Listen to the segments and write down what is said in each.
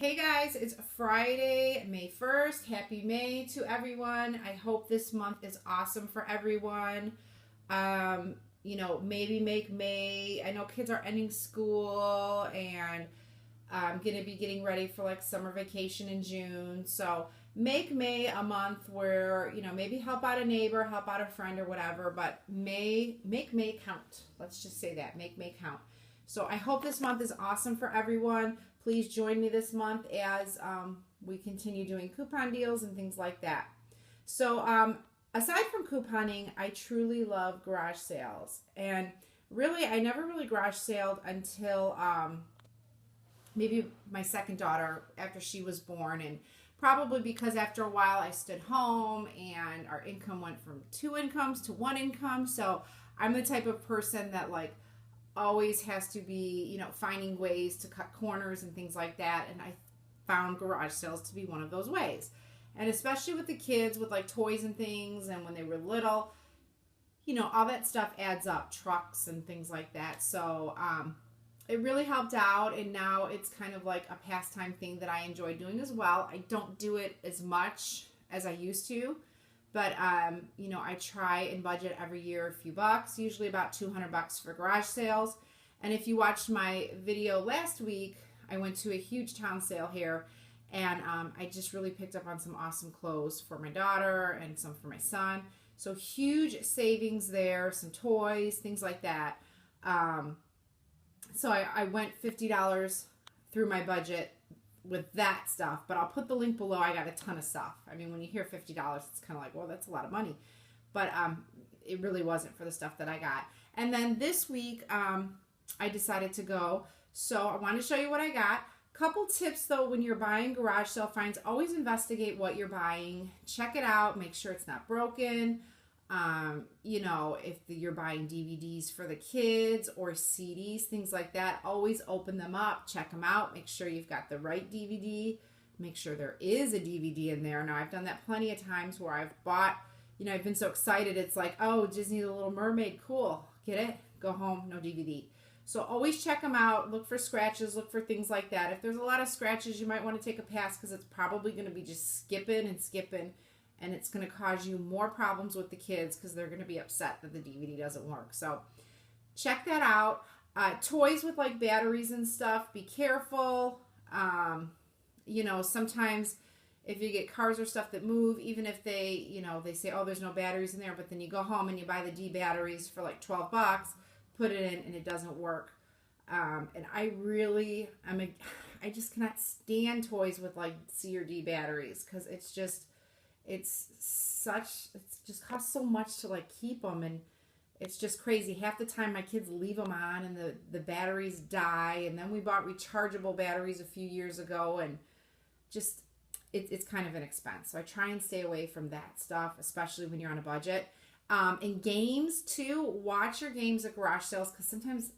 Hey guys, it's Friday, May 1st. Happy May to everyone. I hope this month is awesome for everyone. Maybe make May. I know kids are ending school and I'm going to be getting ready for like summer vacation in June. So make May a month where, maybe help out a neighbor, help out a friend or whatever, but make May count. Let's just say that. Make May count. So I hope this month is awesome for everyone. Please join me this month as we continue doing coupon deals and things like that. So aside from couponing, I truly love garage sales. And really, I never really garage saled until maybe my second daughter after she was born. And probably because after a while I stood home and our income went from two incomes to one income. So I'm the type of person that always has to be, finding ways to cut corners and things like that. And I found garage sales to be one of those ways. And especially with the kids with like toys and things and when they were little, all that stuff adds up, trucks and things like that. So it really helped out. And now it's kind of like a pastime thing that I enjoy doing as well. I don't do it as much as I used to. But, I try and budget every year a few bucks, usually about $200 for garage sales. And if you watched my video last week, I went to a huge town sale here. And I just really picked up on some awesome clothes for my daughter and some for my son. So huge savings there, some toys, things like that. So I went $50 through my budget with that stuff, but I'll put the link below. I got a ton of stuff. I mean, when you hear $50, it's kind of like, well, that's a lot of money, but it really wasn't for the stuff that I got. And then this week, I decided to go. So I want to show you what I got. Couple tips though, when you're buying garage sale finds, always investigate what you're buying. Check it out. Make sure it's not broken. If you're buying DVDs for the kids or CDs, things like that, always open them up, check them out, make sure you've got the right DVD, make sure there is a DVD in there. Now, I've done that plenty of times where I've bought, I've been so excited. It's like, oh, Disney The Little Mermaid, cool, get it, go home, no DVD. So always check them out, look for scratches, look for things like that. If there's a lot of scratches, you might want to take a pass because it's probably going to be just skipping, and it's going to cause you more problems with the kids because they're going to be upset that the DVD doesn't work. So check that out. Toys with like batteries and stuff, be careful. Sometimes if you get cars or stuff that move, even if they say, oh, there's no batteries in there, but then you go home and you buy the D batteries for like $12, put it in and it doesn't work. And I just cannot stand toys with like C or D batteries because it just costs so much to like keep them, and it's just crazy. Half the time my kids leave them on and the batteries die, and then we bought rechargeable batteries a few years ago, and just it's kind of an expense. So I try and stay away from that stuff, especially when you're on a budget. And games too, watch your games at garage sales because sometimes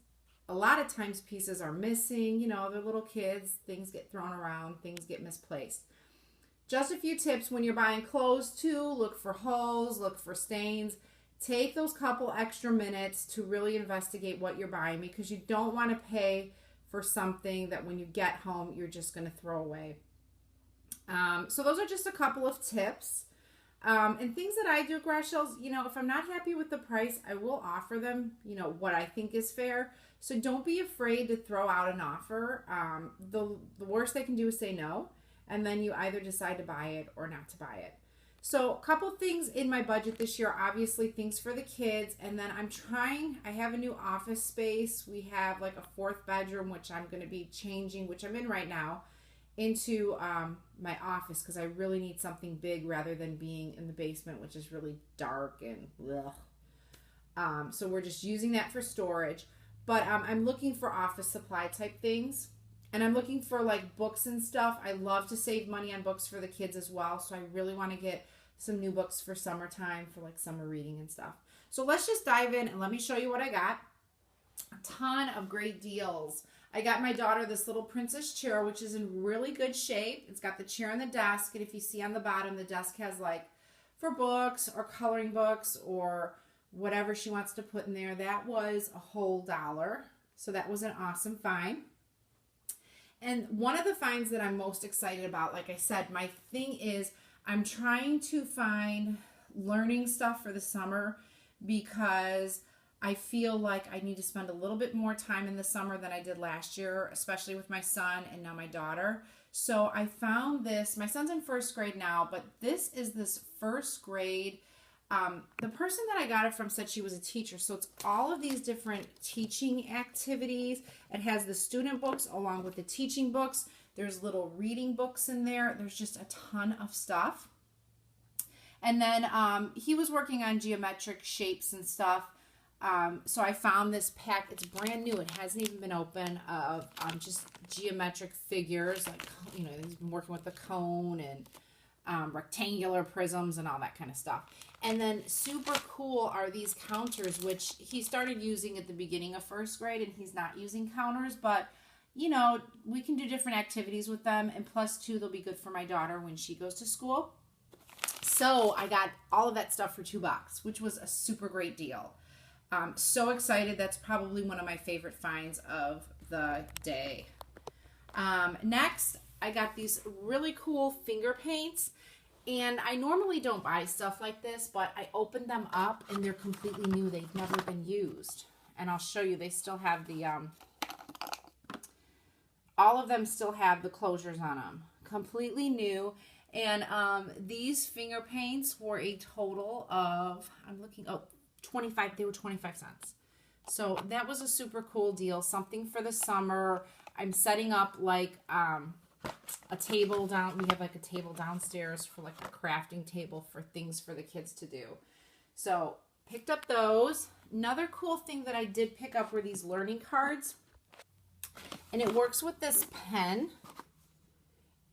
a lot of times pieces are missing. They're little kids, things get thrown around, things get misplaced. Just a few tips when you're buying clothes too. Look for holes, look for stains. Take those couple extra minutes to really investigate what you're buying because you don't want to pay for something that when you get home, you're just going to throw away. So those are just a couple of tips. And things that I do at garage sales, if I'm not happy with the price, I will offer them, what I think is fair. So don't be afraid to throw out an offer. The worst they can do is say no. And then you either decide to buy it or not to buy it. So a couple things in my budget this year, obviously things for the kids. And then I have a new office space. We have like a fourth bedroom, which I'm going to be changing, which I'm in right now, into my office because I really need something big rather than being in the basement, which is really dark and ugh. So we're just using that for storage. But I'm looking for office supply type things. And I'm looking for like books and stuff. I love to save money on books for the kids as well. So I really want to get some new books for summertime for like summer reading and stuff. So let's just dive in and let me show you what I got. A ton of great deals. I got my daughter this little princess chair, which is in really good shape. It's got the chair and the desk. And if you see on the bottom, the desk has like for books or coloring books or whatever she wants to put in there. That was a whole $1. So that was an awesome find. And one of the finds that I'm most excited about, like I said, my thing is I'm trying to find learning stuff for the summer because I feel like I need to spend a little bit more time in the summer than I did last year, especially with my son and now my daughter. So I found this. My son's in first grade now, but this is this first grade. The person that I got it from said she was a teacher. So it's all of these different teaching activities. It has the student books along with the teaching books. There's little reading books in there. There's just a ton of stuff. And then he was working on geometric shapes and stuff. So I found this pack. It's brand new. It hasn't even been open, of just geometric figures. Like, you know, he's been working with the cone and rectangular prisms and all that kind of stuff. And then super cool are these counters, which he started using at the beginning of first grade, and he's not using counters, but you know, we can do different activities with them, and plus two, they'll be good for my daughter when she goes to school. So I got all of that stuff for $2, which was a super great deal. So excited. That's probably one of my favorite finds of the day. Next, I got these really cool finger paints. And I normally don't buy stuff like this, but I opened them up and they're completely new. They've never been used. And I'll show you. They still have the, all of them still have the closures on them. Completely new. And these finger paints were a total of, I'm looking, 25, they were 25 cents. So that was a super cool deal. Something for the summer. I'm setting up like a table down. We have like a table downstairs for like a crafting table for things for the kids to do. So picked up those. Another cool thing that I did pick up were these learning cards. And it works with this pen.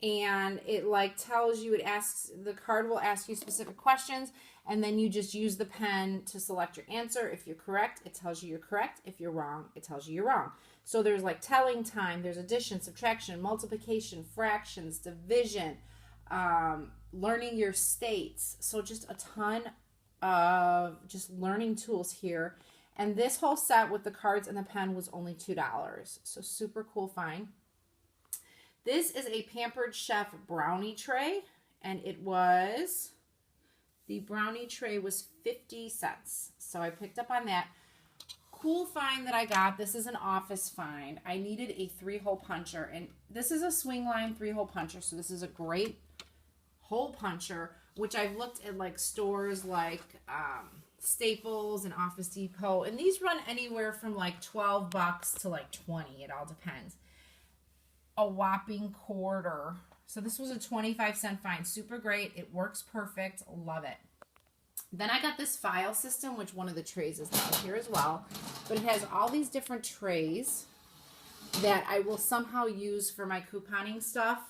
And it like tells you, it asks, the card will ask you specific questions, and then you just use the pen to select your answer. If you're correct, it tells you you're correct. If you're wrong, it tells you you're wrong. So there's like telling time, there's addition, subtraction, multiplication, fractions, division, learning your states. So just a ton of just learning tools here. And this whole set with the cards and the pen was only $2. So super cool find. This is a Pampered Chef brownie tray, and the brownie tray was 50 cents. So I picked up on that. Cool find that I got. This is an office find. I needed a 3-hole puncher, and this is a Swingline 3-hole puncher, so this is a great hole puncher, which I've looked at like stores like Staples and Office Depot, and these run anywhere from like $12 to like $20. It all depends. A whopping quarter. So this was a 25-cent find. Super great. It works perfect. Love it. Then I got this file system, which one of the trays is down here as well. But it has all these different trays that I will somehow use for my couponing stuff.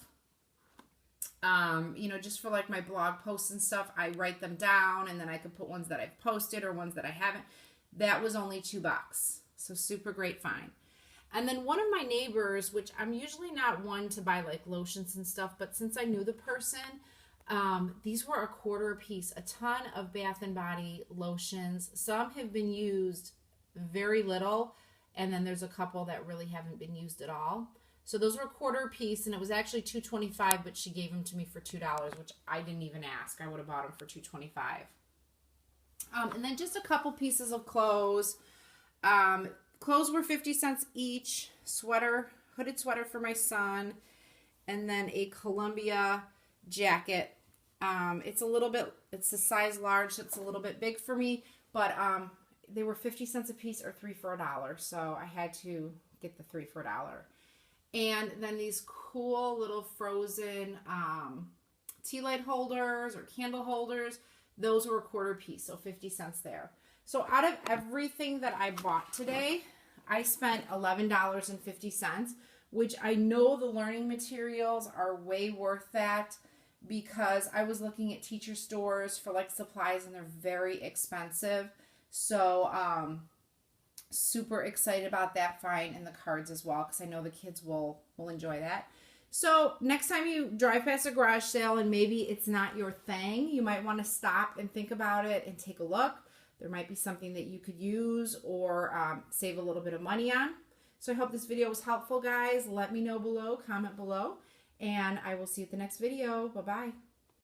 You know, just for like my blog posts and stuff. I write them down, and then I can put ones that I've posted or ones that I haven't. That was only $2. So super great find. And then one of my neighbors, which I'm usually not one to buy like lotions and stuff, but since I knew the person, these were a quarter a piece. A ton of Bath & Body lotions. Some have been used very little, and then there's a couple that really haven't been used at all. So those were a quarter a piece, and it was actually $2.25, but she gave them to me for $2, which I didn't even ask. I would have bought them for $2.25. And then just a couple pieces of clothes. Clothes were 50 cents each. Sweater, hooded sweater for my son, and then a Columbia jacket. It's a size large, so it's a little bit big for me, but they were 50 cents a piece or 3 for $1, so I had to get the 3 for $1. And then these cool little frozen tea light holders or candle holders, those were a quarter piece, so 50 cents there. So out of everything that I bought today, I spent $11.50, which I know the learning materials are way worth that because I was looking at teacher stores for like supplies and they're very expensive. So super excited about that find and the cards as well because I know the kids will enjoy that. So next time you drive past a garage sale and maybe it's not your thing, you might want to stop and think about it and take a look. There might be something that you could use or save a little bit of money on. So I hope this video was helpful, guys. Let me know below, comment below, and I will see you at the next video. Bye-bye.